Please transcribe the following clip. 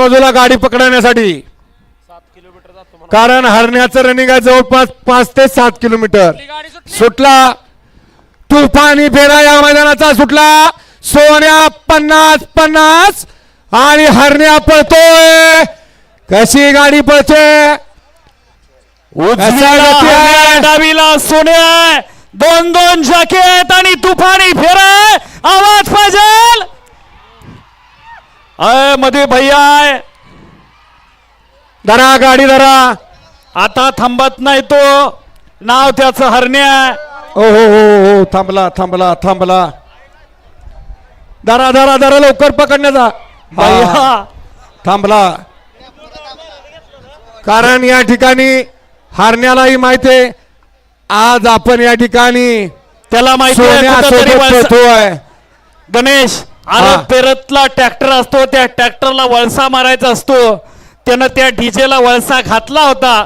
बाजूला गाडी पकडण्यासाठी, कारण हरण्याचं रनिंग आहे जवळपास 5 ते 7 किलोमीटर. सुटला तुफानी फेरा या मैदानाचा सुटला. सोन्या 50-50 आणि हरण्या पळतोय. कशी गाडी पळते, डावीला सोन्या, 2-2 झाके आहेत आणि तुफानी फेरा. आवाज पाहिजे मध्ये भैया आहे. धरा गाडी धरा. आता थांबत नाही तो. नाव त्याचं हरण्या. ओ हो हो हो थांबला थांबला थांबला. धरा धरा धरा लवकर पकडण्याचा. भैया थांबला. कारण या ठिकाणी हरण्यालाही माहिती आहे आज आपण या ठिकाणी त्याला माहिती आहे गणेश पेरतला ट्रॅक्टर असतो, त्या ट्रॅक्टरला वळसा मारायचा असतो. त्यानं त्या डीजेला वळसा घातला होता.